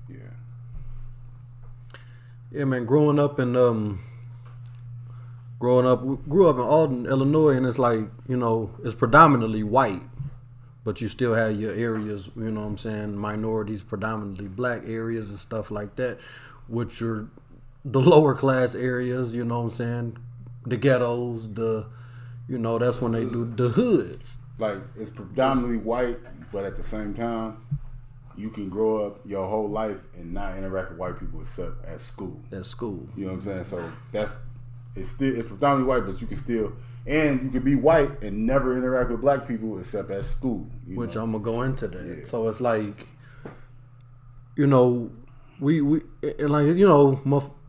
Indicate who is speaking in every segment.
Speaker 1: Yeah.
Speaker 2: Yeah, man. We grew up in Alden, Illinois, and it's like, it's predominantly white, but you still have your areas, you know what I'm saying, minorities, predominantly black areas and stuff like that, which are the lower class areas, you know what I'm saying, the ghettos, that's when they do the hoods.
Speaker 1: Like, it's predominantly white, but at the same time, you can grow up your whole life and not interact with white people except at school.
Speaker 2: At school.
Speaker 1: You know what I'm saying? So it's predominantly white, but you can still, and you can be white and never interact with black people except at school.
Speaker 2: Which I'm gonna go into that.
Speaker 1: Yeah.
Speaker 2: So it's like,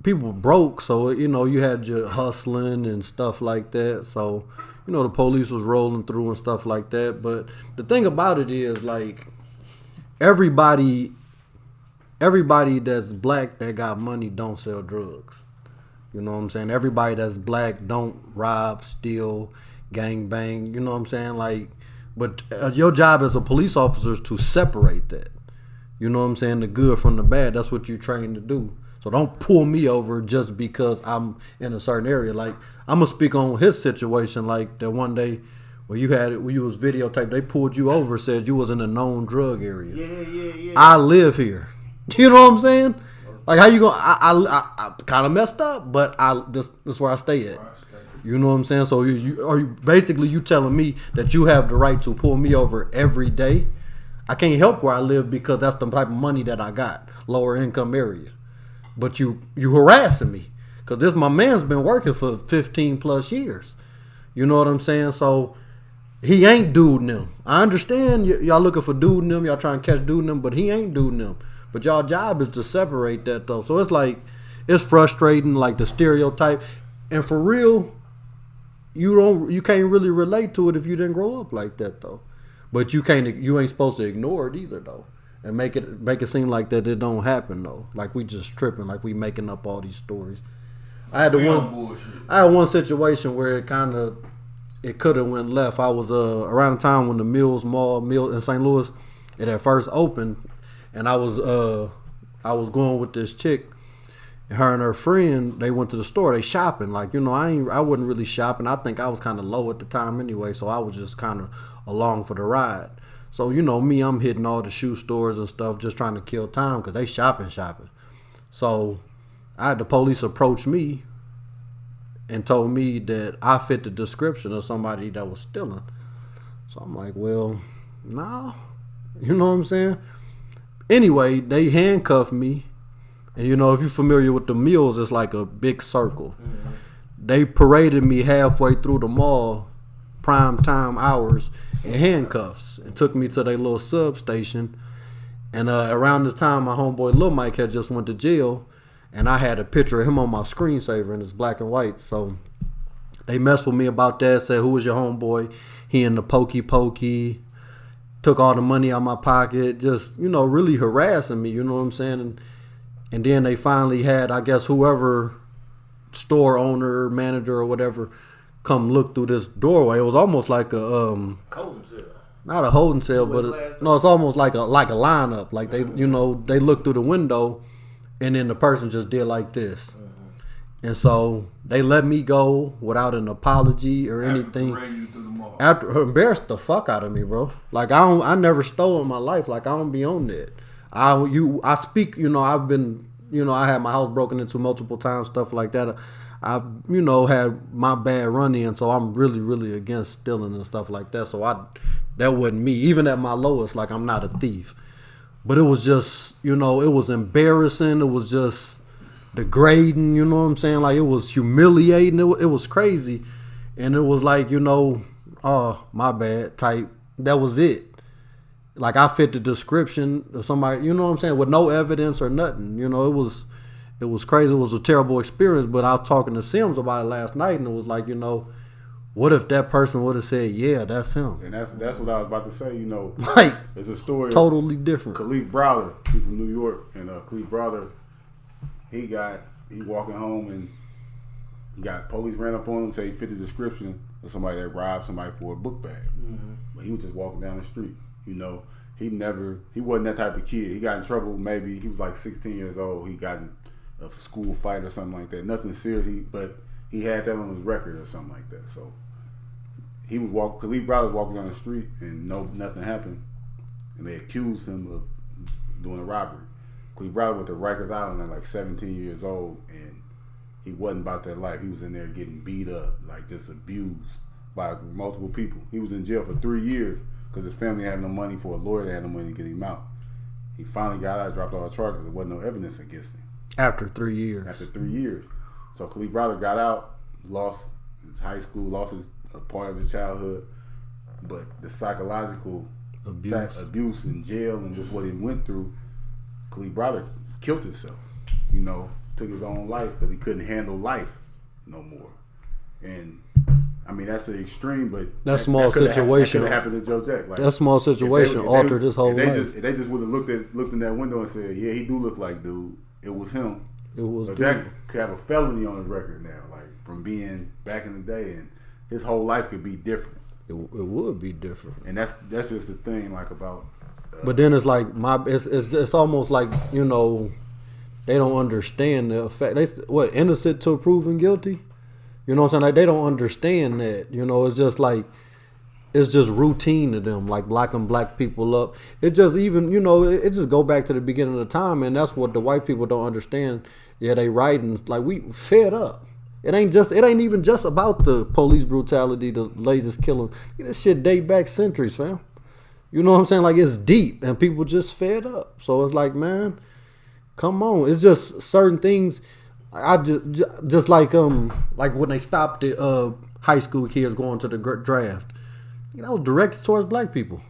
Speaker 2: people broke, so you had your hustling and stuff like that. So the police was rolling through and stuff like that. But the thing about it is, like, everybody that's black that got money don't sell drugs. You know what I'm saying? Everybody that's black don't rob, steal, gang bang. You know what I'm saying? Like, but your job as a police officer is to separate that. You know what I'm saying? The good from the bad. That's what you're trained to do. So don't pull me over just because I'm in a certain area. Like, I'm gonna speak on his situation. Like, that one day where you was videotaped, they pulled you over, said you was in a known drug area.
Speaker 1: Yeah.
Speaker 2: I live here. You know what I'm saying? Like, how you going? I kind of messed up, but this is where I stay at. You know what I'm saying? So you telling me that you have the right to pull me over every day? I can't help where I live because that's the type of money that I got, lower income area. But you harassing me because my man's been working for 15 plus years. You know what I'm saying? So he ain't duding them. I understand y'all looking for duding them, y'all trying to catch duding them, but he ain't duding them. But y'all job is to separate that though. So it's like, it's frustrating, like the stereotype. And for real, you can't really relate to it if you didn't grow up like that though. But you ain't supposed to ignore it either though. And make it seem like that it don't happen though. Like we just tripping, like we making up all these stories. I had one situation where it could have went left. I was around the time when the Mills in St. Louis, it had first opened. And I was going with this chick, and her and her friend, they went to the store. They shopping. Like, I wasn't really shopping. I think I was kind of low at the time anyway, so I was just kind of along for the ride. So, me, I'm hitting all the shoe stores and stuff, just trying to kill time because they shopping. So I had the police approach me and told me that I fit the description of somebody that was stealing. So I'm like, well, no. You know what I'm saying? Anyway, they handcuffed me. And, if you're familiar with the Mills, it's like a big circle. Mm-hmm. They paraded me halfway through the mall, prime time hours, in handcuffs. And took me to their little substation. And around this time, my homeboy Lil Mike had just went to jail. And I had a picture of him on my screensaver, and it's black and white. So they messed with me about that, said, who was your homeboy? He in the pokey. Took all the money out of my pocket, just, really harassing me, you know what I'm saying? And then they finally had, I guess, whoever, store owner, manager, or whatever, come look through this doorway. It was almost like a
Speaker 3: holding cell.
Speaker 2: Not a holding cell, but it's almost like a lineup. Like they looked through the window, and then the person just did like this. Mm-hmm. And so they let me go without an apology or anything. After embarrassed the fuck out of me, bro. Like I never stole in my life. Like I don't be on that. I speak. I've been. I had my house broken into multiple times, stuff like that. I've had my bad run-in, so I'm really, really against stealing and stuff like that. So that wasn't me. Even at my lowest, like I'm not a thief. But it was just, it was embarrassing. It was just degrading, you know what I'm saying? Like, it was humiliating. It was crazy. And it was like, oh, my bad type. That was it. Like, I fit the description of somebody, you know what I'm saying, with no evidence or nothing. It was crazy. It was a terrible experience. But I was talking to Sims about it last night, and it was like, what if that person would have said, yeah, that's him?
Speaker 1: And that's what I was about to say,
Speaker 2: Like,
Speaker 1: it's a story
Speaker 2: totally different.
Speaker 1: Khalif Browder, he's from New York, and Khalif Browder, he walking home, and he got police ran up on him, say he fit the description of somebody that robbed somebody for a book bag. Mm-hmm. But he was just walking down the street, he wasn't that type of kid. He got in trouble. Maybe he was like 16 years old. He got in a school fight or something like that. Nothing serious. But he had that on his record or something like that. So he would walk. Khalid Browder was walking down the street and nothing happened, and they accused him of doing a robbery. Khalid Browder went to Rikers Island at like 17 years old, and he wasn't about that life. He was in there getting beat up, like just abused by multiple people. He was in jail for 3 years because his family had no money for a lawyer. They had no money to get him out. He finally got out, dropped all the charges because there wasn't no evidence against him.
Speaker 2: After 3 years.
Speaker 1: After 3 years. So Khalid Browder got out, lost his high school, lost a part of his childhood, but the psychological abuse in jail and just what he went through, Khalid Browder killed himself. Took his own life because he couldn't handle life no more. And I mean, that's the extreme, but
Speaker 2: that small situation
Speaker 1: that happened to Joe Jack. Like,
Speaker 2: that small situation altered his whole life.
Speaker 1: If they just would have looked in that window and said, "Yeah, he do look like dude," it was him.
Speaker 2: It was.
Speaker 1: But Jack could have a felony on his record now, like from being back in the day, and his whole life could be different.
Speaker 2: It would be different,
Speaker 1: and that's just the thing, like about.
Speaker 2: But then it's like it's almost like they don't understand the effect. Innocent till proven guilty. You know what I'm saying? Like they don't understand that. It's just like it's just routine to them, like blacking black people up. It just it just go back to the beginning of the time, and that's what the white people don't understand. Yeah, they writing like we fed up. It ain't even just about the police brutality, the latest killings. This shit date back centuries, fam. You know what I'm saying? Like it's deep, and people just fed up. So it's like, man, come on. It's just certain things. I just like when they stopped the high school kids going to the draft. That was directed towards black people.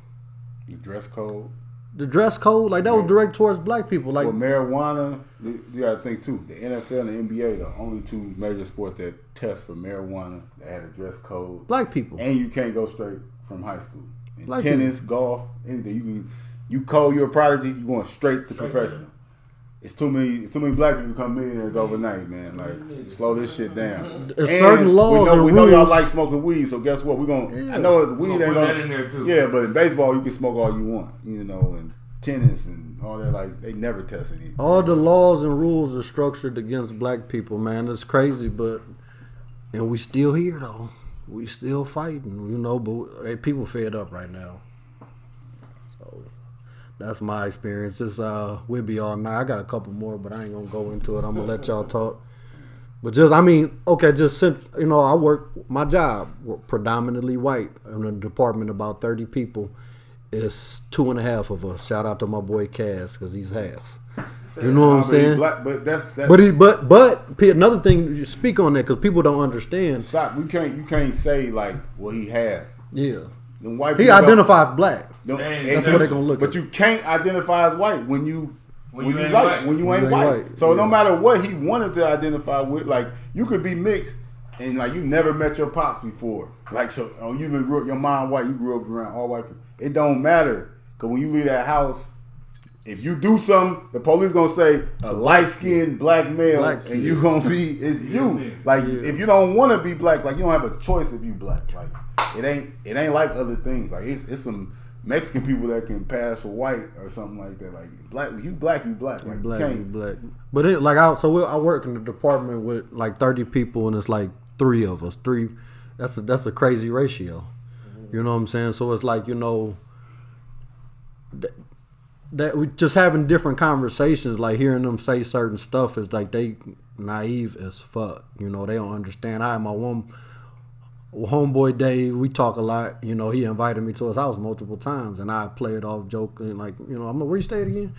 Speaker 1: The dress code.
Speaker 2: Like that was directed towards black people. Like
Speaker 1: marijuana, you gotta think too. The NFL and the NBA, the only two major sports that test for marijuana that had a dress code.
Speaker 2: Black people.
Speaker 1: And you can't go straight from high school. In
Speaker 2: black
Speaker 1: tennis,
Speaker 2: people.
Speaker 1: golf, anything. You code, you're a prodigy, you're going straight to professional. It's too many black people become millionaires overnight, man. Like, slow this shit down.
Speaker 2: There's certain laws and rules.
Speaker 1: We know y'all like smoking weed, so guess what? We're gonna. Yeah. I know weed ain't gonna.
Speaker 3: That in there too.
Speaker 1: Yeah, but in baseball you can smoke all you want, and tennis and all that. Like they never test anything.
Speaker 2: All the laws and rules are structured against black people, man. It's crazy, and we still here though. We still fighting, but people fed up right now. That's my experience. We'll be all night. I got a couple more, but I ain't gonna go into it. I'm gonna let y'all talk. But I work my job. We're predominantly white in a department about 30 people. It's 2.5 of us. Shout out to my boy Cass because he's half. You know what I'm saying?
Speaker 1: But that's
Speaker 2: but another thing. You speak on that because people don't understand.
Speaker 1: Stop. You can't say like he had.
Speaker 2: Yeah.
Speaker 1: He
Speaker 2: identifies black.
Speaker 1: That's
Speaker 2: what they're gonna look at.
Speaker 1: But you can't identify as white when you ain't white.
Speaker 2: White.
Speaker 1: So no matter what he wanted to identify with, like you could be mixed and like you never met your pops before. Like you grew up, your mom white, you grew up around all white people. It don't matter because when you leave that house, if you do something, the police gonna say a light skinned black male, and you gonna be it's you. Like if you don't want to be black, like you don't have a choice if you black. Like it ain't like other things. Like it's some Mexican people that can pass for white or something like that. Like black, you black. Like
Speaker 2: you black. But I work in the department with like 30 people, and it's like 3 of us. That's a crazy ratio. You know what I'm saying? So it's like that we just having different conversations, like hearing them say certain stuff is like they naive as fuck. They don't understand. I had my one homeboy Dave, we talk a lot. He invited me to his house multiple times, and I play it off joking, like, I'm like, where you stayed again?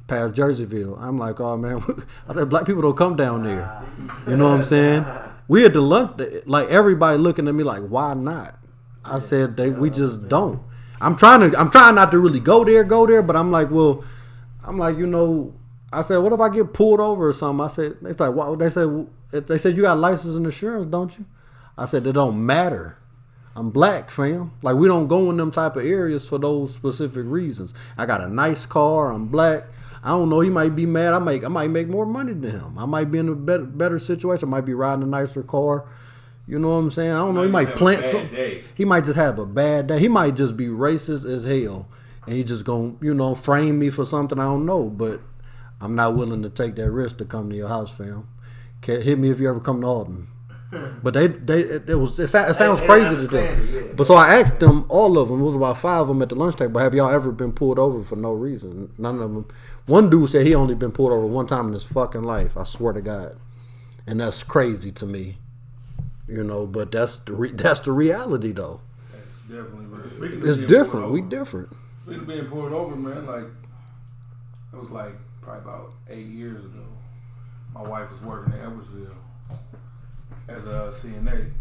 Speaker 2: Past Jerseyville. I'm like, oh man, I said black people don't come down there. You know what I'm saying? We had to lunch, like everybody looking at me like, why not? I said we just don't. I'm trying not to really go there, but I'm like, I said, what if I get pulled over or something? I said, it's like, wow. They said you got license and insurance, don't you? I said, it don't matter. I'm black, fam. Like, we don't go in them type of areas for those specific reasons. I got a nice car. I'm black. I don't know. He might be mad. I might make more money than him. I might be in a better situation. I might be riding a nicer car. You know what I'm saying? I don't know. He might plant some. He might just have a bad day. He might just be racist as hell. and he just gonna frame me for something I don't know. But I'm not willing to take that risk to come to your house, fam. Hit me if you ever come to Alton. But it sounds crazy to them. Yeah. But so I asked them, all of them, it was about 5 of them at the lunch table, have y'all ever been pulled over for no reason? None of them. One dude said he only been pulled over one time in his fucking life. I swear to God. And that's crazy to me. But that's the reality though.
Speaker 3: It's definitely right.
Speaker 2: It's different. We different.
Speaker 3: Speaking of being pulled over, man, it was probably about 8 years ago. My wife was working in Edwardsville as a CNA.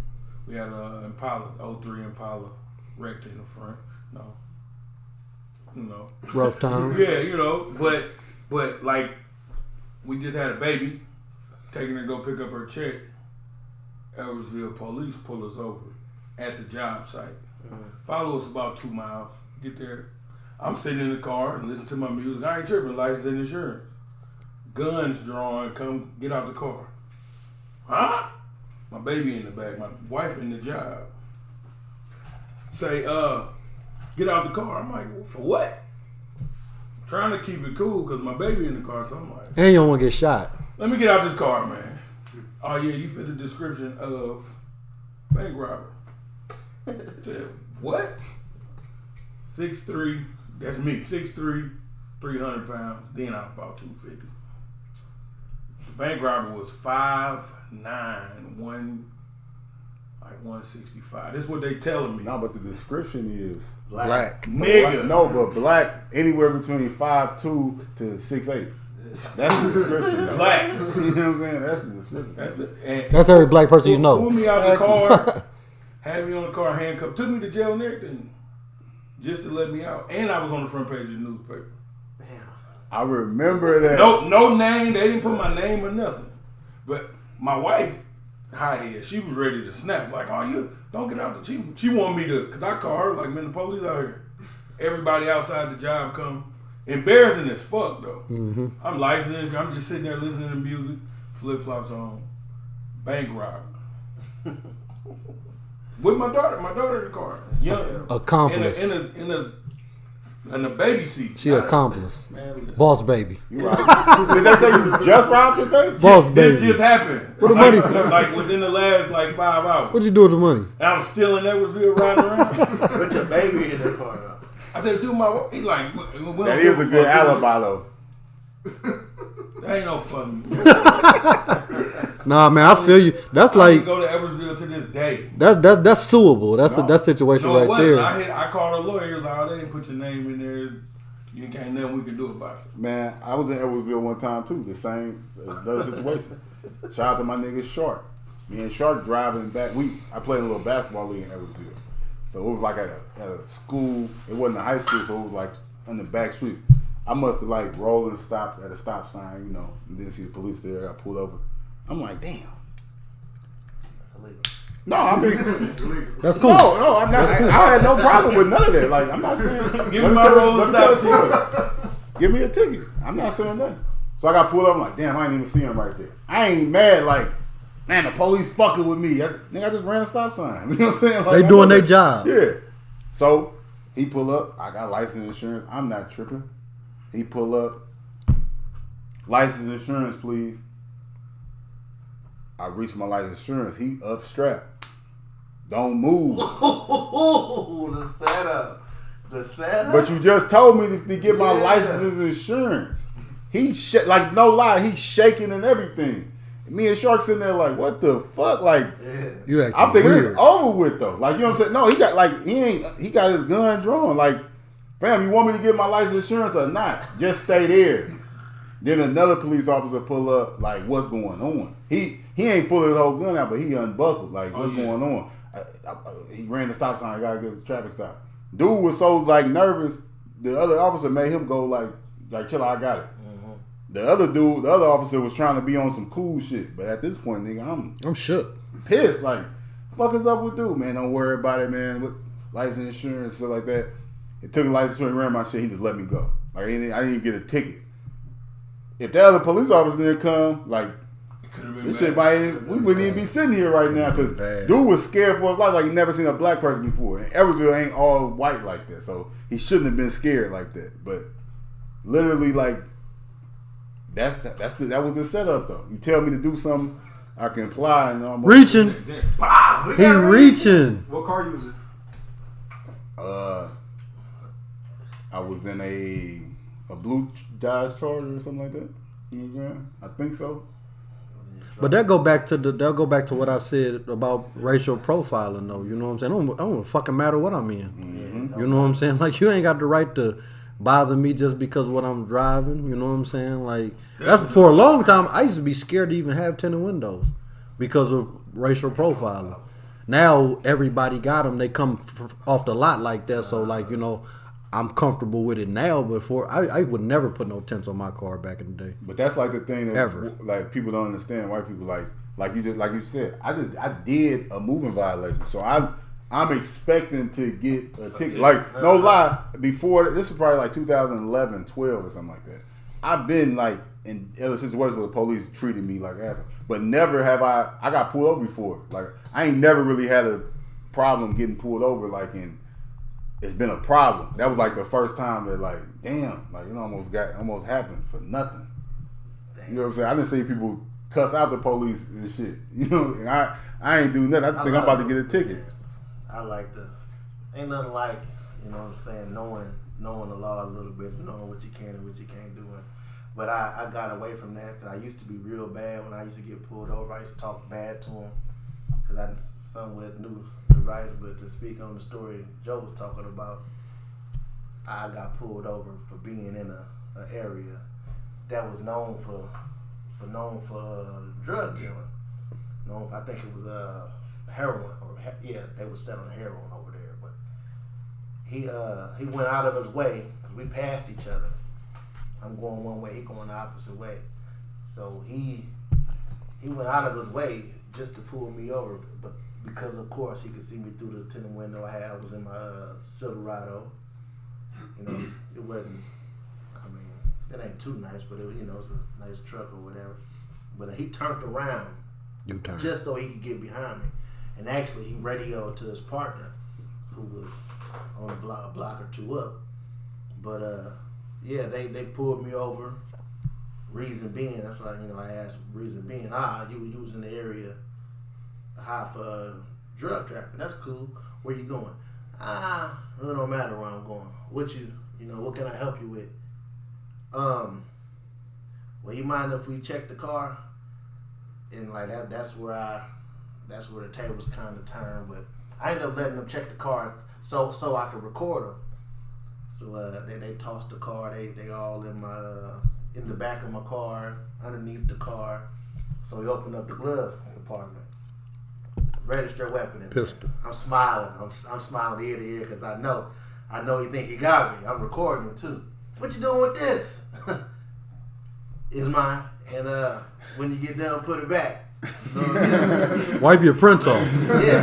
Speaker 3: We had an Impala, 03 Impala, wrecked in the front.
Speaker 2: Rough times.
Speaker 3: Yeah, but we just had a baby, taking her to go pick up her check. Edwardsville police pull us over at the job site. Follow us about 2 miles. Get there. I'm sitting in the car and listen to my music. I ain't tripping, license and insurance. Guns drawn, come get out the car. Huh? My baby in the back, my wife in the job. Say, get out the car. I'm like, well, for what? I'm trying to keep it cool because my baby in the car, so I'm like.
Speaker 2: And you don't want to get shot.
Speaker 3: Let me get out this car, man. Oh yeah, you fit the description of bank robber. Said, what? 6'3", that's me, 6'3", 300 pounds. Then I was about 250. The bank robber was 5'9", 165. That's what they telling me.
Speaker 1: No, but the description is
Speaker 2: black.
Speaker 3: Nigga.
Speaker 1: No, but black anywhere between 5'2" to 6'8". That's the description. Though.
Speaker 3: Black.
Speaker 1: You know what I'm saying? That's the description.
Speaker 2: That's every black person you know.
Speaker 3: Pulled me out the car, had me on the car handcuffed, took me to jail and everything, just to let me out. And I was on the front page of the newspaper.
Speaker 1: Damn. I remember that.
Speaker 3: No name. They didn't put my name or nothing. But my wife, high-head, she was ready to snap. Like, oh, you don't get out the. She wanted me to, because I called her, like, man, the police out here. Everybody outside the job come. Embarrassing as fuck, though. Mm-hmm. I'm licensed. I'm just sitting there listening to music, flip-flops on, bank robber. With my daughter in the car. Young.
Speaker 2: Accomplice.
Speaker 3: In a baby seat.
Speaker 2: She accomplice. Man, boss baby.
Speaker 1: You right. Did they say you just robbed the bank?
Speaker 2: Boss baby.
Speaker 3: This just happened.
Speaker 2: What the money?
Speaker 3: Like within the last 5 hours.
Speaker 2: What'd you do with the money?
Speaker 3: And I was still in Edwardsville riding around.
Speaker 4: Put your baby in the car now.
Speaker 3: I said, dude, he's like,
Speaker 1: that is a good alibi though.
Speaker 3: That ain't no fun.
Speaker 2: Nah, man, I feel you. That's like
Speaker 3: go to Edwardsville to this day.
Speaker 2: That's suable. That situation
Speaker 3: no,
Speaker 2: right there.
Speaker 3: I called a lawyer. He was like, oh, they didn't put your name in there. You ain't nothing we can do about it.
Speaker 1: Man, I was in Edwardsville one time too. The same situation. Shout out to my nigga Shark. Me and Shark driving back. I played a little basketball league in Edwardsville. So it was like at a school. It wasn't a high school, so it was like on the back streets. I must have rolled and stopped at a stop sign, and didn't see the police there. I pulled over. I'm like, damn.
Speaker 4: That's illegal.
Speaker 1: No, I mean,
Speaker 2: that's cool.
Speaker 1: No, I'm not. Cool. I had no problem with none of that. Like, I'm not saying.
Speaker 3: Give me my roll and stop.
Speaker 1: Give me a ticket. I'm not saying nothing. So I got pulled over. I'm like, damn, I ain't even see him right there. I ain't mad. Like, man, the police fucking with me. I just ran a stop sign. You know what I'm saying?
Speaker 2: They doing their job.
Speaker 1: Yeah. So he pull up. I got license and insurance. I'm not tripping. He pull up. License and insurance, please. I reach my license insurance. He up strapped. Don't move.
Speaker 4: The setup.
Speaker 1: But you just told me to get my license and insurance. He no lie, he's shaking and everything. Me and Shark sitting there like, what the fuck? Like, I'm thinking it's over with though. Like, you know what I'm saying? No, he got he got his gun drawn. Like, fam, you want me to get my license insurance or not? Just stay there. Then another police officer pull up, like, what's going on? He ain't pulling his whole gun out, but he unbuckled. Like, what's going on? He ran the stop sign. I gotta get the traffic stop. Dude was so nervous. The other officer made him go like chill out, I got it. Mm-hmm. The other officer was trying to be on some cool shit. But at this point, nigga,
Speaker 2: I'm shook,
Speaker 1: pissed. Like, fuck is up with dude, man? Don't worry about it, man. With license insurance, stuff like that. He took the license insurance, ran my shit. He just let me go. Like, I didn't even get a ticket. If the other police officer didn't come, like,
Speaker 3: Could've been
Speaker 1: This
Speaker 3: bad.
Speaker 1: shit we wouldn't even be sitting here right now because
Speaker 2: bad.
Speaker 1: dude was scared for his life, like he never seen a black person before. And Eversville ain't all white like that, so he shouldn't have been scared like that. But literally, like that was the setup though. You tell me to do something, I can apply and almost
Speaker 2: Reaching.
Speaker 3: Bah!
Speaker 2: He reaching.
Speaker 5: What car you was in?
Speaker 1: I was in a blue Dodge Charger or something like that. You know what I'm saying? I think so.
Speaker 2: But that go back to what I said about racial profiling, though. You know what I'm saying? I don't fucking matter what I'm in. You know what I'm saying? Like you ain't got the right to bother me just because of what I'm driving. You know what I'm saying? Like that's for a long time. I used to be scared to even have tinted windows because of racial profiling. Now everybody got them. They come off the lot like that. So like I'm comfortable with it now. Before I would never put no tints on my car back in the day.
Speaker 1: But that's like the thing that
Speaker 2: Ever.
Speaker 1: like people don't understand. White people like you said. I did a moving violation, so I'm expecting to get a ticket. Like no lie, before this was probably like 2011, 12 or something like that. I've been like in other situations where the police treated me like asshole, but never have I got pulled over before. Like I ain't never really had a problem getting pulled over. Like it's been a problem. That was like the first time that like, damn, like it almost happened for nothing. You know what I'm saying? I didn't see people cuss out the police and shit. You know, and I ain't do nothing. I just think I'm about to get a ticket.
Speaker 4: I like to. Ain't nothing like, you know what I'm saying, knowing the law a little bit, knowing what you can and what you can't do. But I got away from that because I used to be real bad when I used to get pulled over. I used to talk bad to them because I somewhat knew the rights. But to speak on the story Joe was talking about, I got pulled over for being in an area that was known for drug dealing. I think it was heroin, they were selling heroin over there. But he went out of his way because we passed each other. I'm going one way, he going the opposite way. So he went out of his way just to pull me over, but because of course he could see me through the tinted window I was in my Silverado. You know, it wasn't. I mean, it ain't too nice, but it's a nice truck or whatever. But he turned around just so he could get behind me, and actually he radioed to his partner, who was on a block or two up. But yeah, they pulled me over. Reason being, that's why I asked. Reason being, he was in the area high for drug trafficking. That's cool. Where you going? It don't matter where I'm going. What what can I help you with? Well, you mind if we check the car? And like that's where the tables kind of turned. But I ended up letting them check the car so I could record them. So they tossed the car. They all in the back of my car, underneath the car. So he opened up the glove compartment. Registered weapon.
Speaker 2: Pistol.
Speaker 4: I'm smiling. I'm smiling ear to ear because I know he think he got me. I'm recording him too. What you doing with this? It's mine. And when you get done, put it back. You know what I'm saying?
Speaker 2: Wipe your prints off.
Speaker 4: Yeah.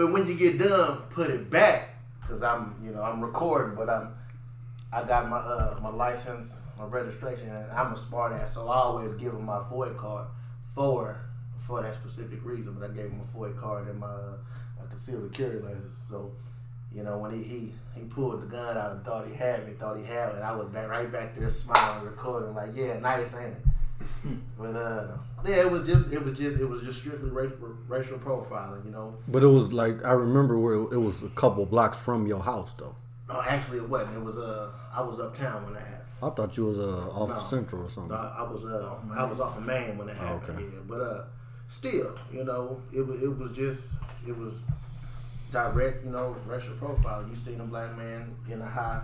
Speaker 4: When you get done, put it back. Cause I'm recording, but I got my license, my registration, and I'm a smart ass, so I always give him my FOID card for that specific reason. But I gave him a FOID card and my concealed carry license. So, when he pulled the gun out and thought he had me, and I was right back there smiling, recording like, yeah, nice, ain't it? But yeah, it was just strictly racial profiling,
Speaker 2: But it was like I remember where it was a couple blocks from your house though.
Speaker 4: No, actually it wasn't. It was I was uptown when that happened.
Speaker 2: I thought you was off Central or something.
Speaker 4: I was off of Main when it happened.
Speaker 2: Okay.
Speaker 4: Yeah. But still, it was direct, racial profiling. You seen a black man in a high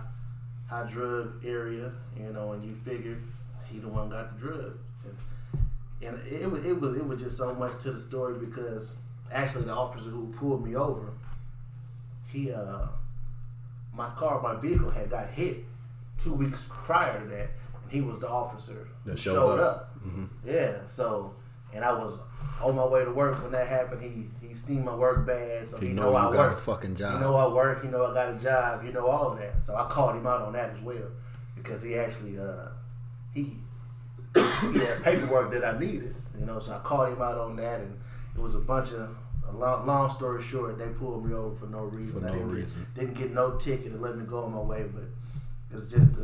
Speaker 4: drug area, and you figured he the one got the drugs. And it was just so much to the story because actually the officer who pulled me over, my vehicle had got hit 2 weeks prior to that, and he was the officer
Speaker 2: that
Speaker 4: who
Speaker 2: showed up.
Speaker 4: Mm-hmm. Yeah, so, and I was on my way to work when that happened. He seen my work badge, so he know I
Speaker 2: got
Speaker 4: work.
Speaker 2: a fucking job.
Speaker 4: He know I work. He know I got a job. All of that. So I called him out on that as well because he actually he he had paperwork that I needed, you know. So I called him out on that, and it was a bunch of. Long story short, they pulled me over for no reason.
Speaker 2: For no reason.
Speaker 4: Didn't get no ticket and let me go on my way, but it's just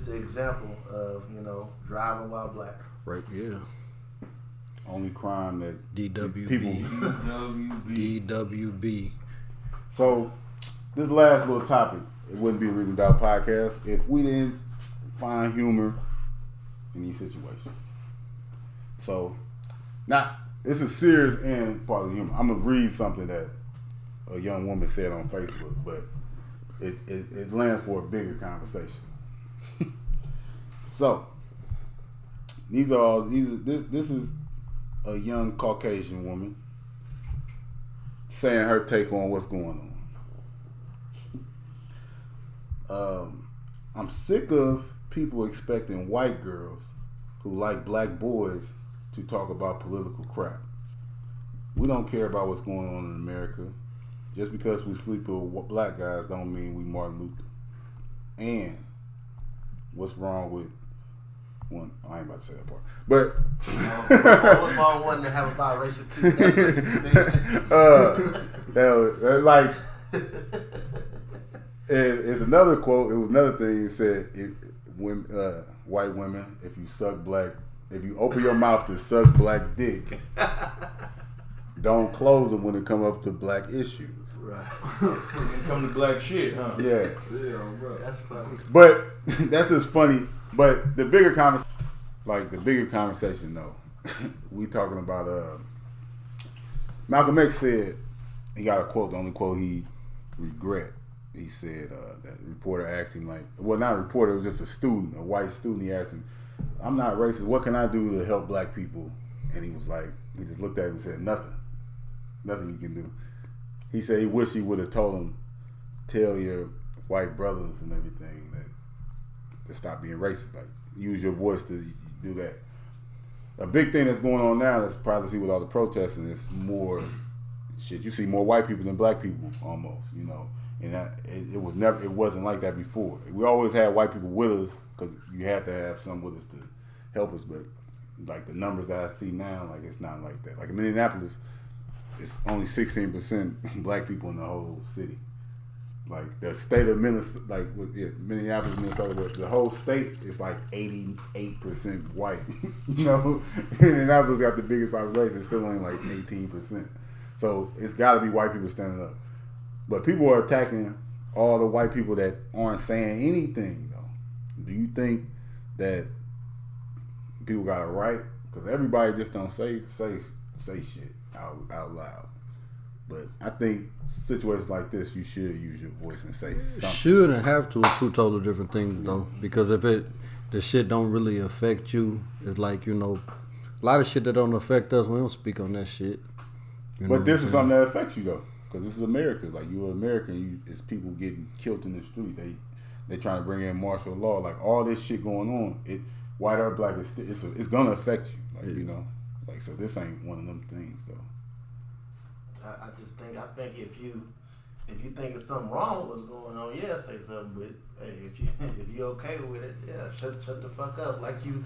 Speaker 4: an example of, you know, driving while black.
Speaker 2: Right, yeah.
Speaker 1: Only crime that
Speaker 2: DWB.
Speaker 1: people.
Speaker 2: DWB.
Speaker 1: So this last little topic, it wouldn't be a Reason Doubt podcast if we didn't find humor in these situations. So now this is serious and partly humor. I'm gonna read something that a young woman said on Facebook, but it lands for a bigger conversation. So this is a young Caucasian woman saying her take on what's going on. I'm sick of people expecting white girls who like black boys to talk about political crap. We don't care about what's going on in America. Just because we sleep with black guys don't mean we Martin Luther. And what's wrong with one? I ain't about to say that part. But
Speaker 4: what's wrong with one to have a biracial kid? That's what
Speaker 1: like it's another quote. It was another thing. It said, "White women, if you open your mouth to suck black dick, don't close them when it come up to black issues."
Speaker 4: Right.
Speaker 3: When it come to black shit, huh?
Speaker 1: Yeah.
Speaker 3: Yeah, bro.
Speaker 4: That's funny.
Speaker 1: But that's just funny. But the bigger conversation, though, we talking about Malcolm X said, he got a quote, the only quote he regret. He said that reporter asked him, like, well, not a reporter, it was just a student, a white student. He asked him, "I'm not racist. What can I do to help black people?" And he was like, he just looked at him and said, "Nothing. Nothing you can do." He said he wished he would have told him, "Tell your white brothers and everything that to stop being racist. Like, use your voice to do that." A big thing that's going on now, that's probably see with all the protesting, is more shit. You see more white people than black people almost, you know. And it wasn't like that before. We always had white people with us because you had to have some with us to help us. But like the numbers that I see now, like it's not like that. Like in Minneapolis, it's only 16% black people in the whole city. Like the state of Minnesota, like Minneapolis, Minnesota, the whole state is like 88% white. You know, Minneapolis got the biggest population, it's still only like 18%. So it's got to be white people standing up. But people are attacking all the white people that aren't saying anything, though. Do you think that people got it right? Because everybody just don't say shit out loud. But I think situations like this, you should use your voice and say something.
Speaker 2: Should and have to are two totally different things, though. Because if the shit don't really affect you, it's like, you know, a lot of shit that don't affect us, we don't speak on that shit.
Speaker 1: But this is something that affects you, though. Because this is America. Like, you're American. It's people getting killed in the street. They trying to bring in martial law. Like, all this shit going on. White or black, it's going to affect you. Like, you know. Like, so this ain't one of them things, though.
Speaker 4: I think if you think there's something wrong with what's going on, yeah, say something. But hey, if you okay with it, yeah, shut the fuck up, like you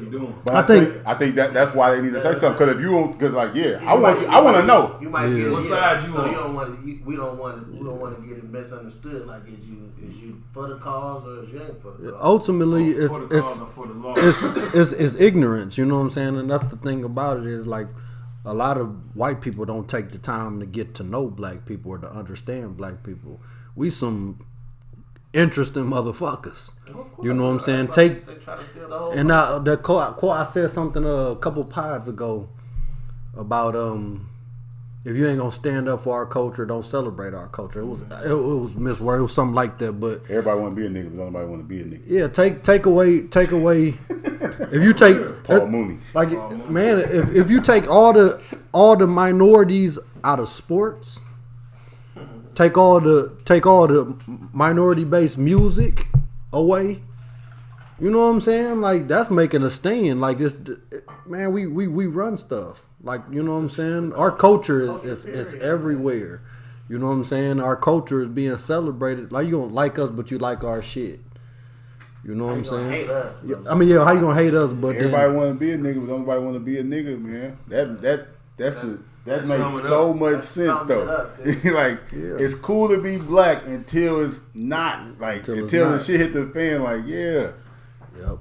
Speaker 4: doing.
Speaker 1: But I think that's why they need to say something. Because if you don't, because like I want to know.
Speaker 4: You might get
Speaker 3: what side you
Speaker 4: so
Speaker 3: on.
Speaker 4: You don't want to. We don't want to get it misunderstood. Like is you for the cause or is you ain't for the cause?
Speaker 2: Ultimately,
Speaker 3: it's
Speaker 2: it's ignorance. You know what I'm saying? And that's the thing about it is like. A lot of white people don't take the time to get to know black people or to understand black people. We some interesting motherfuckers. You know what I'm saying?
Speaker 4: They try to steal the whole
Speaker 2: and the quote I said something a couple pods ago about if you ain't gonna stand up for our culture, don't celebrate our culture. It was misworded. It was something like that. But
Speaker 1: everybody want to be a nigga, but nobody want to be a nigga.
Speaker 2: Yeah, take away. If you take
Speaker 1: Paul Mooney,
Speaker 2: like man, if you take all the minorities out of sports, take all the minority based music away. You know what I'm saying? Like that's making a stand. Like this, man. We run stuff. Like you know what I'm saying? Our culture is everywhere. You know what I'm saying? Our culture is being celebrated. Like you don't like us, but you like our shit. You know what I'm saying?
Speaker 4: Hate us,
Speaker 2: I mean, yeah, how you gonna hate us? But
Speaker 1: everybody want to be a nigga, but don't nobody want to be a nigga, man. That makes so much sense though. Like it's cool to be black until it's not. Like until the shit hit the fan. Like yeah,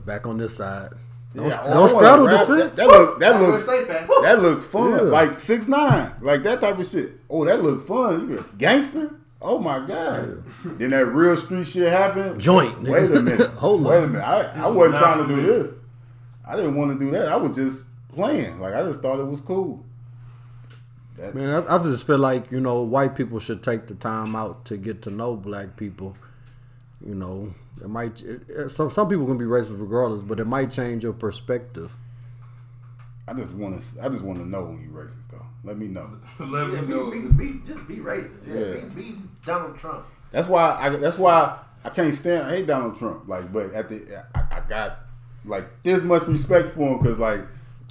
Speaker 2: back on this side. Don't
Speaker 1: don't
Speaker 2: straddle the fence.
Speaker 1: That looks fun.
Speaker 2: Yeah.
Speaker 1: Like 6ix9ine, like that type of shit. Oh, that look fun. You a gangster? Oh my god. Then that real street shit happened.
Speaker 2: Joint.
Speaker 1: Wait a minute.
Speaker 2: Hold on.
Speaker 1: Wait a minute. I wasn't trying to do this. I didn't want to do that. I was just playing. Like I just thought it was cool.
Speaker 2: Man, I just feel like, you know, white people should take the time out to get to know black people. You know, it might. Some people can be racist regardless, but it might change your perspective.
Speaker 1: I just want to know when you racist though. Let me know.
Speaker 3: Let me know.
Speaker 4: Just be racist. Yeah. Be Donald Trump.
Speaker 1: That's why I can't stand. I hate Donald Trump. Like, but I got like this much respect for him because like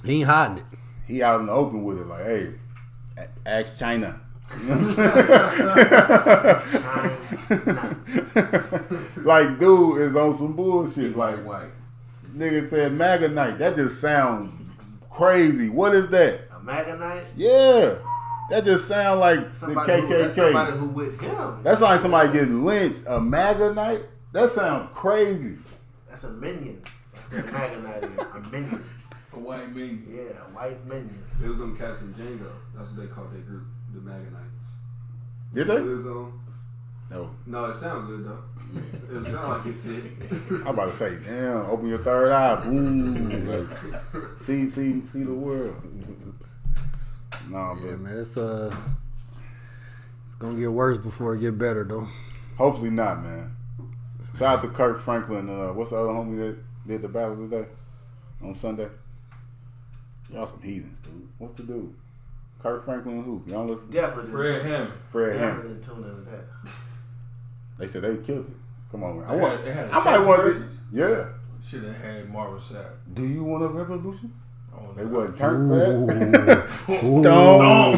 Speaker 2: he ain't hiding it.
Speaker 1: He out in the open with it. Like, hey, ask China. You know what I'm saying? Like, dude is on some bullshit. Like,
Speaker 3: white.
Speaker 1: Nigga said MAGA night. That just sounds crazy. What is that?
Speaker 4: A MAGA night?
Speaker 1: Yeah. That just sounds like
Speaker 4: somebody
Speaker 1: the KKK.
Speaker 4: That's somebody who with him.
Speaker 1: That sounds like somebody getting lynched. A MAGA night? That sounds crazy.
Speaker 4: That's a minion. A MAGA night is a minion.
Speaker 3: A white minion.
Speaker 4: Yeah, a white minion.
Speaker 5: It was them cats in Django. That's what they called their group, the MAGA Knights.
Speaker 1: Did they?
Speaker 5: No, it sounded good though. It sounded like it fit.
Speaker 1: I'm about to say, damn, open your third eye, boom, like, see the world. Nah,
Speaker 2: man, it's gonna get worse before it get better though.
Speaker 1: Hopefully not, man. Shout out to Kirk Franklin. What's the other homie that did the battle today on Sunday? Y'all some heathens, dude. What's the dude? Kirk Franklin and who? Y'all listen?
Speaker 4: Definitely.
Speaker 3: Fred Hammond.
Speaker 4: Definitely didn't tune into that.
Speaker 1: They said they killed it. Come on, man.
Speaker 3: They had
Speaker 1: I might want this. Yeah.
Speaker 3: Should have had Marvin Sapp.
Speaker 1: Do you want a revolution? They
Speaker 3: know.
Speaker 1: wasn't turned for that.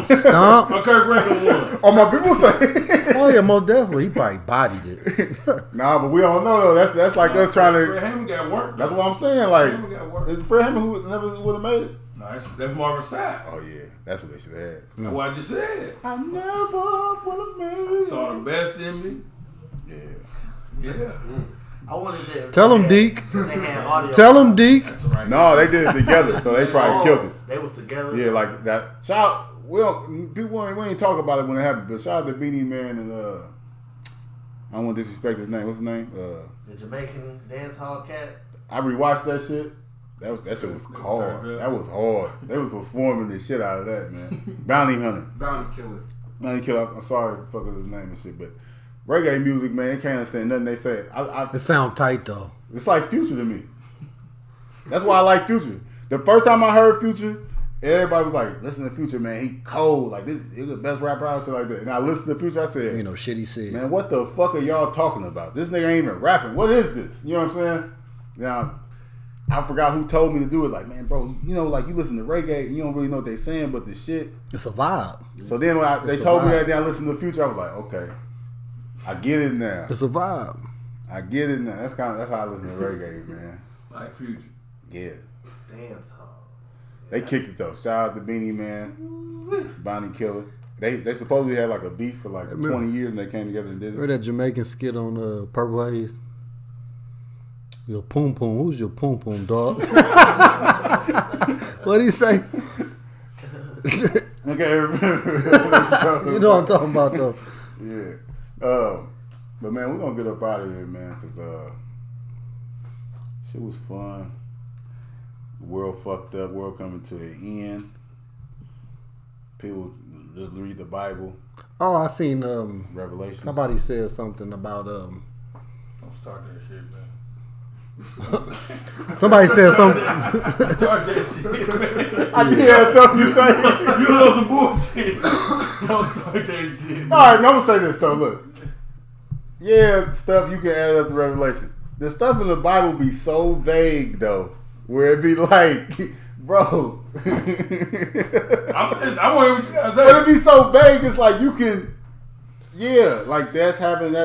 Speaker 2: Stomp.
Speaker 3: Oh, Kirk Franklin won.
Speaker 1: Oh, my people say.
Speaker 2: Oh yeah, most definitely. He probably bodied it.
Speaker 1: Nah, but we don't know though. That's like us trying to.
Speaker 3: Fred Hammond got work.
Speaker 1: That's what I'm saying. Like,
Speaker 3: Fred Hammond got work.
Speaker 1: is Fred Hammond who never would have made it?
Speaker 3: No, that's Marvin Sapp.
Speaker 1: Oh yeah, that's what they should have had.
Speaker 3: That's what I just said.
Speaker 1: I never would have made it.
Speaker 3: Saw the best in me. Yeah.
Speaker 4: I wanted to
Speaker 2: Tell him, Deke.
Speaker 4: They had audio.
Speaker 2: Tell him, Deke.
Speaker 3: That's right.
Speaker 1: No, they did it together, so they probably killed it.
Speaker 4: They was together.
Speaker 1: Yeah, like that. Shout. We ain't talk about it when it happened, but shout out to Beanie Man and I don't want to disrespect his name. What's his name?
Speaker 4: The Jamaican dance hall cat.
Speaker 1: I rewatched that shit. That shit was hard. That was hard. They was performing the shit out of that, man. Bounty Hunter.
Speaker 5: Bounty Killer.
Speaker 1: Bounty Killer. I'm sorry, fuck with his name and shit, but reggae music, man, they can't understand nothing they say.
Speaker 2: It sound tight though.
Speaker 1: It's like Future to me. That's why I like Future. The first time I heard Future, everybody was like, listen to Future, man. He cold. Like, this is the best rapper out, shit like that. And I listened to Future, I said,
Speaker 2: You know, shit he said.
Speaker 1: man, what the fuck are y'all talking about? This nigga ain't even rapping. What is this? You know what I'm saying? Now, I forgot who told me to do it. Like, man, bro, you know, like, you listen to reggae, you don't really know what they saying, but the shit.
Speaker 2: It's a vibe.
Speaker 1: So then when they told me that, then I listened to Future, I was like, okay, I get it now.
Speaker 2: It's a vibe.
Speaker 1: I get it now. That's how I listen to reggae, man.
Speaker 3: Like Future.
Speaker 1: Yeah.
Speaker 4: Dance hall.
Speaker 1: They kicked it though. Shout out to Beanie Man, Bounty Killer. They supposedly had like a beef for like 20 years and they came together and did it.
Speaker 2: Remember that Jamaican skit on Purple Haze? Your poom poom. Who's your poom poom, dog? What'd he say?
Speaker 1: Okay.
Speaker 2: You know what I'm talking about though.
Speaker 1: Yeah. But man, we're gonna get up out of here, man, because shit was fun. The world fucked up. World coming to an end. People just read the Bible.
Speaker 2: Oh, I seen
Speaker 1: Revelation.
Speaker 2: somebody said something about
Speaker 3: Don't start that shit, man.
Speaker 2: somebody said something.
Speaker 3: Start that shit, man.
Speaker 1: I can't have something to say.
Speaker 3: You know some bullshit. Don't start that shit.
Speaker 1: All right, I'm gonna say this though. Look, yeah, stuff you can add up to Revelation. The stuff in the Bible be so vague though, where it be like, bro.
Speaker 3: I want to hear what you guys say.
Speaker 1: But it be so vague. It's like you can, yeah, like that's happened.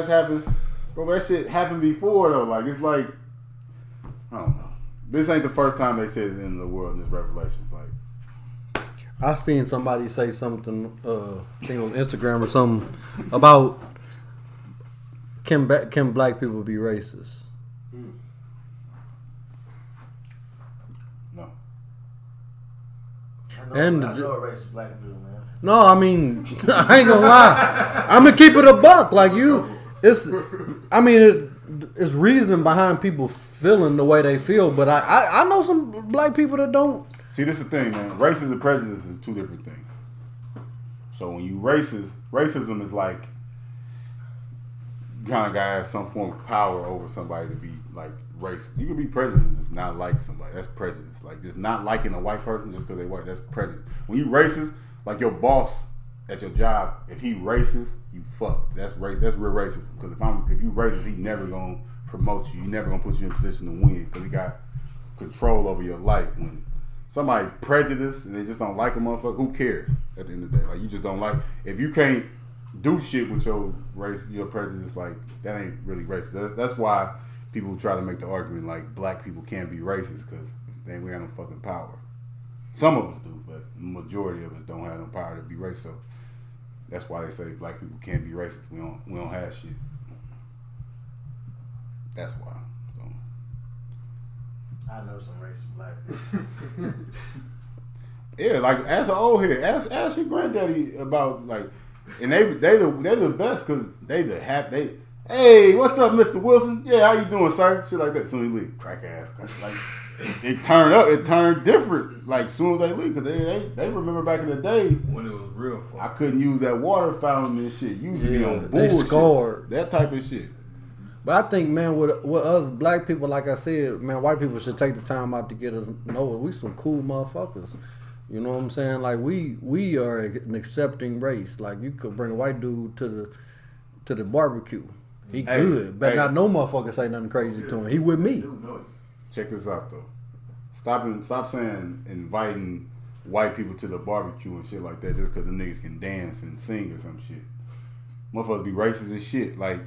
Speaker 1: Bro, that shit happened before though. Like it's like I don't know. This ain't the first time they said it's the end of the world in this Revelations. Like,
Speaker 2: I seen somebody say something, I think on Instagram or something about can black people be racist?
Speaker 1: no.
Speaker 4: I know a racist black people, man.
Speaker 2: No, I mean I ain't gonna lie. I'm gonna keep it a buck. Like it's reason behind people feeling the way they feel, but I know some black people that don't.
Speaker 1: See, this is the thing, man. Racism and prejudice is two different things. So when you racism is like kind of guy has some form of power over somebody to be like racist. You can be prejudiced, just not like somebody. That's prejudice. Like just not liking a white person just because they white. That's prejudice. When you racist, like your boss at your job, if he racist, you fuck. That's race. That's real racism. Because if you racist, he never gonna promote you. He never gonna put you in a position to win because he got control over your life. When somebody prejudiced and they just don't like a motherfucker, who cares at the end of the day? Like you just don't like. If you can't do shit with your race, your prejudice, like that ain't really racist. That's why people try to make the argument like black people can't be racist because we ain't got no fucking power. Some of us do, but the majority of us don't have no power to be racist. So that's why they say black people can't be racist. We don't have shit. That's why. So.
Speaker 4: I know some racist black people.
Speaker 1: Yeah, like ask an old head. Ask your granddaddy about like, and they the best because they the happy. Hey, what's up, Mr. Wilson? Yeah, how you doing, sir? Shit like that. Soon as you leave, crack ass. Like it turned different. Like soon as they leave, because they remember back in the day
Speaker 3: when it was real fun.
Speaker 1: I couldn't use that water fountain and shit. Usually be on
Speaker 2: they
Speaker 1: bullshit.
Speaker 2: scored.
Speaker 1: That type of shit.
Speaker 2: But I think, man, with us black people, like I said, man, white people should take the time out to get us know we some cool motherfuckers. You know what I'm saying? Like we are an accepting race. Like you could bring a white dude to the barbecue. He good. But not no motherfucker say nothing crazy to him. He with me.
Speaker 1: Check this out though. Stop saying inviting white people to the barbecue and shit like that just because the niggas can dance and sing or some shit. Motherfuckers be racist as shit. Like,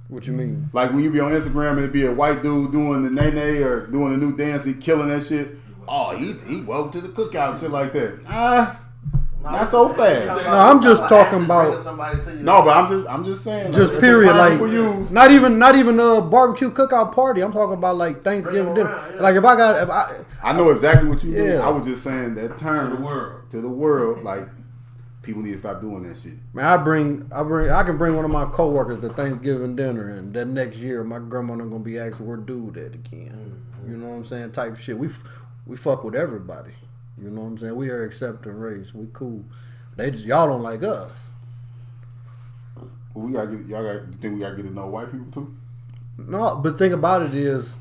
Speaker 2: what you mean? Like
Speaker 1: when you be on Instagram and it be a white dude doing the nay or doing a new dance, he killing that shit. Oh, he welcome to the cookout and shit like that. Not so fast.
Speaker 2: No, I'm just talking about.
Speaker 1: No, but I'm just saying.
Speaker 2: Just like, period. Like not even a barbecue cookout party. I'm talking about like Thanksgiving dinner. Yeah. Like if I
Speaker 1: know exactly what you mean. I was just saying that term to the world. Like people need to stop doing that shit.
Speaker 2: Man, I can bring one of my coworkers to Thanksgiving dinner, and that next year my grandmother gonna be asking where dude at again. You know what I'm saying? Type shit. We fuck with everybody. You know what I'm saying? We are accepting race. We cool. Y'all don't like us.
Speaker 1: Well, you think we gotta get to know white people too?
Speaker 2: No, but the thing about it is,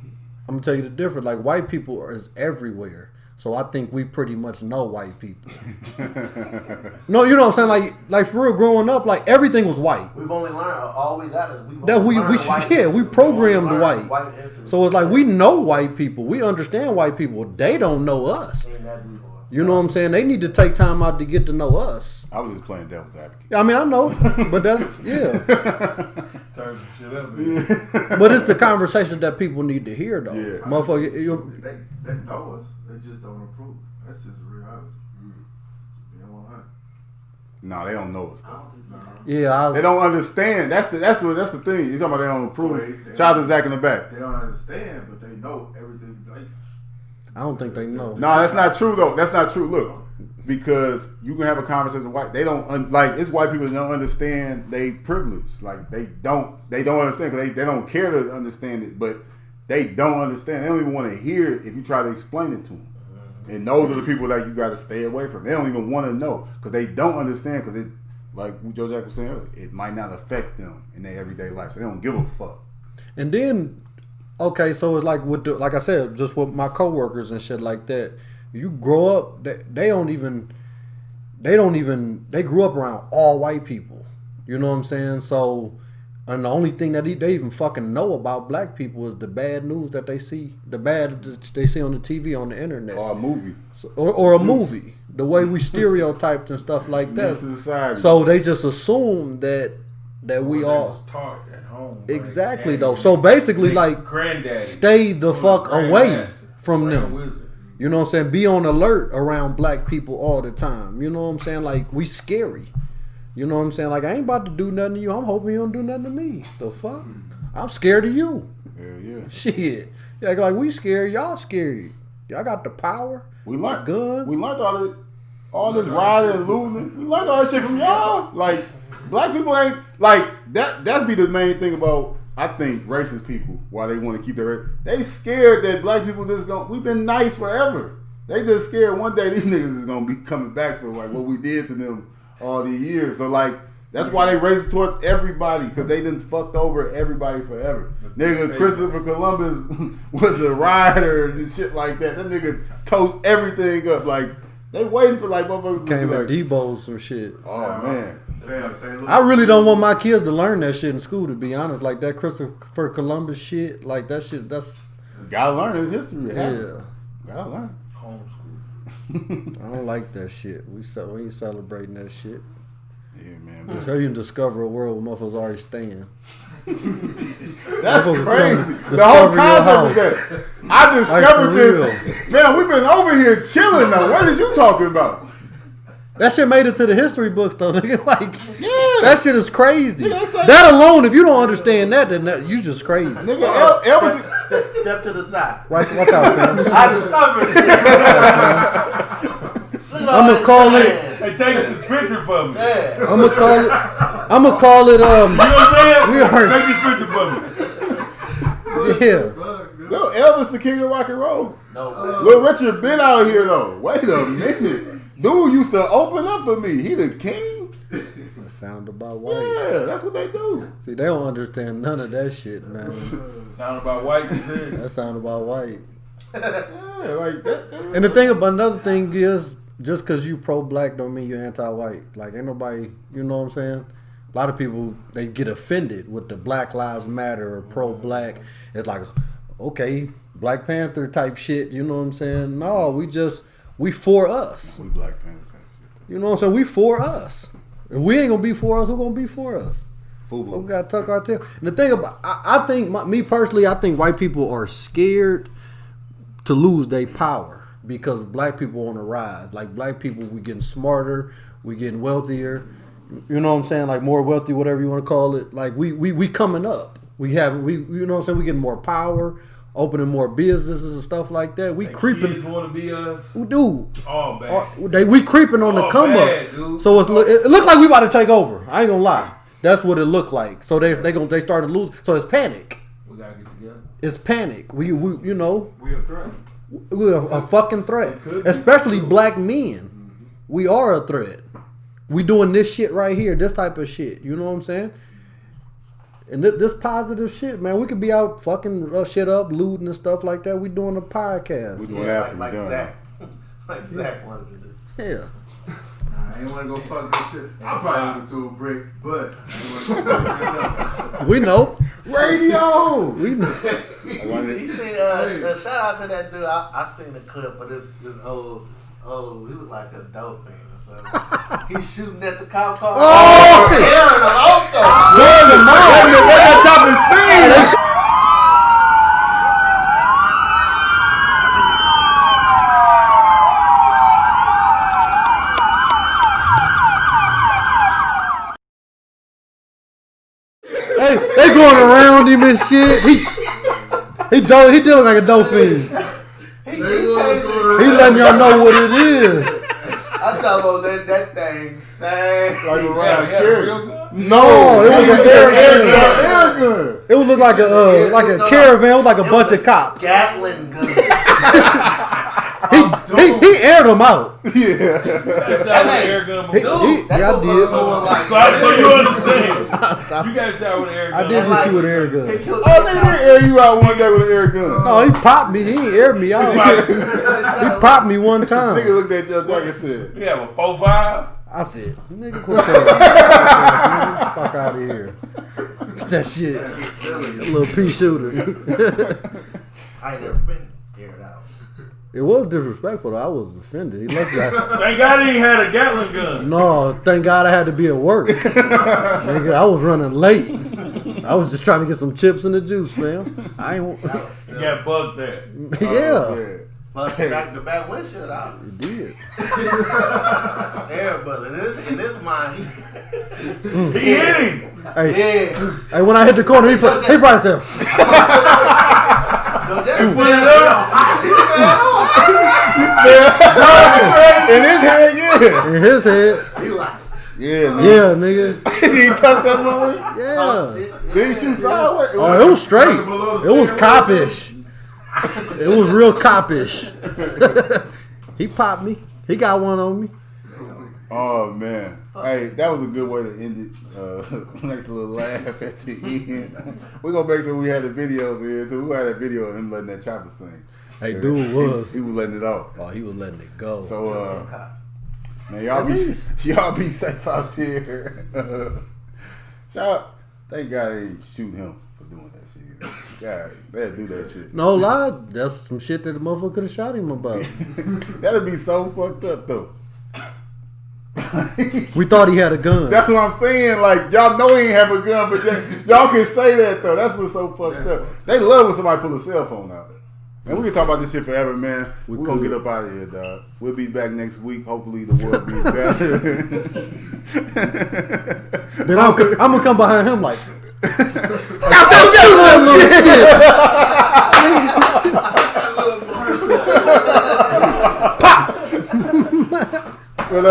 Speaker 2: I'm gonna tell you the difference. Like white people is everywhere. So I think we pretty much know white people. No, you know what I'm saying? Like for real, growing up, like everything was white.
Speaker 4: We've only learned all we got is
Speaker 2: we programmed white. So it's like we know white people. We understand white people. They don't know us. You know what I'm saying? They need to take time out to get to know us.
Speaker 1: I was just playing devil's advocate.
Speaker 2: I mean, I know, but that's
Speaker 3: Turn some shit up.
Speaker 2: But it's the conversation that people need to hear, though.
Speaker 1: Yeah.
Speaker 2: Motherfucker,
Speaker 5: they know us. They just don't approve. That's just reality. They don't want us.
Speaker 1: No, they don't know us though.
Speaker 2: Yeah,
Speaker 1: they don't understand. That's the thing. You talking about they don't approve? Child is Zach in the back.
Speaker 5: They don't understand, but they know everything. Like,
Speaker 2: I don't think they know.
Speaker 1: No, that's not true though. That's not true. Look, because you can have a conversation with white. They don't like it's white people that don't understand they privilege. Like they don't understand because they don't care to understand it, but they don't understand. They don't even want to hear it if you try to explain it to them. And those are the people that you got to stay away from. They don't even want to know because they don't understand because it, like Joe Jack was saying earlier, it might not affect them in their everyday life. So they don't give a fuck. And
Speaker 2: then, okay, so it's like like I said, just with my coworkers and shit like that. You grow up, they grew up around all white people. You know what I'm saying? So, and the only thing that they even fucking know about black people is the bad news that they see, the bad that they see on the TV, on the internet.
Speaker 1: Or a movie.
Speaker 2: So, or a movie. The way we stereotyped and stuff like that.
Speaker 1: Society.
Speaker 2: So they just assume that that we
Speaker 3: Well,
Speaker 2: all
Speaker 3: was taught at home.
Speaker 2: exactly
Speaker 3: like,
Speaker 2: though. So basically, like,
Speaker 3: granddaddy,
Speaker 2: stay the fuck away
Speaker 3: grandmaster,
Speaker 2: from
Speaker 3: grand
Speaker 2: them.
Speaker 3: wizard.
Speaker 2: You know what I'm saying? Be on alert around black people all the time. You know what I'm saying? Like, we scary. You know what I'm saying? Like, I ain't about to do nothing to you. I'm hoping you don't do nothing to me. The fuck? I'm scared of you.
Speaker 1: Yeah.
Speaker 2: Shit. Yeah, like we scared. Y'all scared. Y'all got the power.
Speaker 1: We learned
Speaker 2: guns.
Speaker 1: We learned all this rioting and looting. We learned all that shit from y'all. Like, black people ain't like that. That'd be the main thing about, I think, racist people. Why they want to keep their they scared that black people just gonna. We've been nice forever. They just scared one day these niggas is gonna be coming back for like what we did to them all these years. So like that's why they racist towards everybody, because they done fucked over everybody forever. Nigga, Christopher Columbus was a rioter and shit like that. That nigga toast everything up. Like they waiting for like motherfuckers to
Speaker 2: Came
Speaker 1: be
Speaker 2: at
Speaker 1: like,
Speaker 2: Debo's some shit.
Speaker 1: oh man.
Speaker 5: Fam, St. Louis.
Speaker 2: I really don't want my kids to learn that shit in school, to be honest. Like that Christopher Columbus shit, like that shit, that's
Speaker 1: Gotta learn his history.
Speaker 2: yeah.
Speaker 1: Gotta learn.
Speaker 3: Homeschool.
Speaker 2: I don't like that shit. We ain't celebrating that shit.
Speaker 1: Yeah, man.
Speaker 2: That's how you can discover a world where motherfuckers already staying.
Speaker 1: That's
Speaker 2: Motherfuckers
Speaker 1: crazy.
Speaker 2: come
Speaker 1: The whole
Speaker 2: discover your
Speaker 1: concept of that. I discovered this. Man, we've been over here chilling now. What is you talking about?
Speaker 2: That shit made it to the history books though, nigga. Like,
Speaker 1: Yeah.
Speaker 2: that shit is crazy.
Speaker 1: Nigga, that's like-
Speaker 2: That alone, if you don't understand that, then you just crazy.
Speaker 1: Nigga, Elvis.
Speaker 4: Step to the side.
Speaker 2: Watch out, fam.
Speaker 4: I discovered it.
Speaker 2: I'ma call it.
Speaker 3: Hey, take this picture for me.
Speaker 4: Yeah.
Speaker 2: I'ma call it.
Speaker 3: You know what I'm saying?
Speaker 2: We are-
Speaker 3: Take this picture for me.
Speaker 2: Yeah.
Speaker 1: No, Elvis the king of rock and roll.
Speaker 4: No.
Speaker 1: Little Richard been out here though. Wait a minute. Dude used to open up for me. He the king.
Speaker 2: That sound about white.
Speaker 1: Yeah, that's what they do.
Speaker 2: See, they don't understand none of that shit, man.
Speaker 3: Sound about white, you said?
Speaker 2: That sound about white.
Speaker 1: Yeah, like that.
Speaker 2: And the thing about another thing is, just because you pro-black don't mean you're anti-white. Like, ain't nobody, you know what I'm saying? A lot of people, they get offended with the Black Lives Matter or pro-black. It's like, okay, Black Panther type shit, you know what I'm saying? No, we for us.
Speaker 1: We Black Panther type shit.
Speaker 2: You know what I'm saying? We for us. If we ain't gonna be for us, who gonna be for us?
Speaker 1: Fubu.
Speaker 2: We gotta tuck our tail. And the thing about, I think, me personally, I think white people are scared to lose their power because black people on the rise. Like black people, we getting smarter, we getting wealthier. You know what I'm saying? Like more wealthy, whatever you want to call it. Like we coming up. We you know what I'm saying? We getting more power, opening more businesses and stuff like that. We creeping.
Speaker 3: Kids want to be us.
Speaker 2: Dude,
Speaker 3: All bad.
Speaker 2: we creeping on the
Speaker 3: Oh,
Speaker 2: come
Speaker 3: bad,
Speaker 2: up.
Speaker 3: dude.
Speaker 2: So it looks like we about to take over. I ain't gonna lie. That's what it looked like. So they started to lose. So it's panic.
Speaker 3: We gotta get together.
Speaker 2: It's panic. We you know,
Speaker 5: We a threat.
Speaker 2: we're a fucking threat. Especially black men. We are a threat. We doing this shit right here, this type of shit. You know what I'm saying? And this positive shit, man. We could be out fucking shit up, looting and stuff like that. We doing a podcast.
Speaker 1: We doing
Speaker 4: Yeah,
Speaker 1: after we
Speaker 4: like
Speaker 1: done.
Speaker 4: Zach. Like Zach wanted to do.
Speaker 2: Yeah.
Speaker 5: Nah, I ain't want to go fuck this shit. I probably would do a break, but I ain't wanna go fuck it.
Speaker 2: We know.
Speaker 1: Radio.
Speaker 2: We know.
Speaker 4: He seen, shout out to that dude. I seen the clip of this old, he looked like a dolphin or something. He's shooting at the cop car.
Speaker 2: Oh!
Speaker 4: Aaron Alonso.
Speaker 1: Where that top is seen?
Speaker 2: Hey, they going around him and shit. He dealing like a dolphin.
Speaker 4: He
Speaker 5: They was
Speaker 4: changed
Speaker 5: going
Speaker 4: it.
Speaker 2: He letting y'all know what it is.
Speaker 4: I told him that thing sang.
Speaker 1: Like
Speaker 3: Yeah,
Speaker 1: around
Speaker 3: yeah,
Speaker 1: here.
Speaker 3: real good.
Speaker 2: No, it was an air gun.
Speaker 1: Air gun.
Speaker 2: It would look like a caravan. It was like a bunch of cops.
Speaker 4: Gatling gun.
Speaker 2: He aired them out.
Speaker 1: Yeah.
Speaker 3: That shot with an air gun before.
Speaker 4: Dude, that's
Speaker 2: Yeah, I
Speaker 4: what
Speaker 2: did.
Speaker 4: was going like.
Speaker 3: So you understand. You got shot with an air gun.
Speaker 2: I did just see with an air gun.
Speaker 4: He killed
Speaker 1: Oh, nigga didn't air you out one day with an air gun.
Speaker 2: No, he popped me. He ain't aired me out. He popped me one time.
Speaker 1: Nigga looked at your jacket and said,
Speaker 3: You have a 4.5.
Speaker 2: I said, nigga, quit that. Fuck out of here. That shit. A little pea shooter.
Speaker 4: I ain't never been aired out.
Speaker 2: It was disrespectful. Though. I was offended. He looked like.
Speaker 3: Thank God he ain't had a Gatling gun.
Speaker 2: No, thank God I had to be at work. Nigga, I was running late. I was just trying to get some chips and the juice, fam. I ain't.
Speaker 4: That was
Speaker 3: He
Speaker 4: silly.
Speaker 3: got bugged that.
Speaker 2: Yeah,
Speaker 4: Busted the back windshield out.
Speaker 2: it did.
Speaker 4: There, but in this mind,
Speaker 3: He hit him.
Speaker 2: Hey,
Speaker 4: yeah.
Speaker 2: hey, when I hit the corner, he probably said,
Speaker 4: So just
Speaker 3: He put it up.
Speaker 1: In his head, yeah.
Speaker 2: in his head,
Speaker 4: He like,
Speaker 1: Yeah, man.
Speaker 2: yeah, nigga,
Speaker 1: Did he tuck that one?
Speaker 2: yeah.
Speaker 1: Did he shoot sideways?
Speaker 2: Oh, it was straight. It was coppish. It was real coppish. He popped me. He got one on me.
Speaker 1: Oh man, hey, that was a good way to end it. Nice little laugh at the end. We're gonna make sure we had the videos here too. We had a video of him letting that chopper sing.
Speaker 2: Hey, dude was.
Speaker 1: He was letting it off.
Speaker 2: Oh, he was letting it go.
Speaker 1: So man,
Speaker 2: At
Speaker 1: y'all be safe out there. Shout, thank God they ain't shoot him for doing that shit. God, they'd do that shit.
Speaker 2: No lie, that's some shit that the motherfucker could have shot him about.
Speaker 1: That'd be so fucked up though.
Speaker 2: We thought he had a gun.
Speaker 1: That's what I'm saying. Like y'all know he ain't have a gun, but y'all can say that though. That's what's so fucked up. They love when somebody pull a cell phone out. And we can talk about this shit forever, man. We're gonna get up out of here, dog. We'll be back next week. Hopefully the world be better.
Speaker 2: Then I'm gonna come behind him like,
Speaker 1: Stop But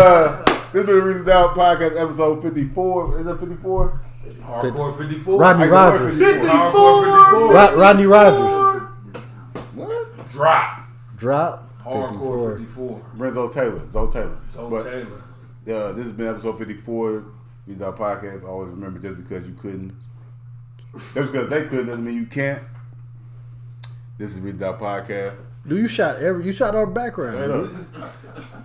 Speaker 1: this has been the Reason Down Podcast, episode 54. Is that 54?
Speaker 3: Hardcore 54.
Speaker 2: Rodney Rogers.
Speaker 1: 54.
Speaker 3: Hardcore 54.
Speaker 2: Rodney Rogers.
Speaker 1: What?
Speaker 3: Drop.
Speaker 2: Drop.
Speaker 3: Hardcore 54.
Speaker 1: Renzo Taylor. Zoe Taylor.
Speaker 3: Zoe
Speaker 1: But,
Speaker 3: Taylor.
Speaker 1: this has been episode 54. Reason Down Podcast. Always remember, just because you couldn't, just because they couldn't doesn't mean you can't. This is Reason Down Podcast.
Speaker 2: Dude, you shot our background.
Speaker 1: Straight up.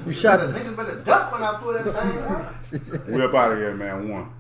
Speaker 2: You shot.
Speaker 4: niggas better duck when I put that thing on.
Speaker 1: We up out of here, man. One.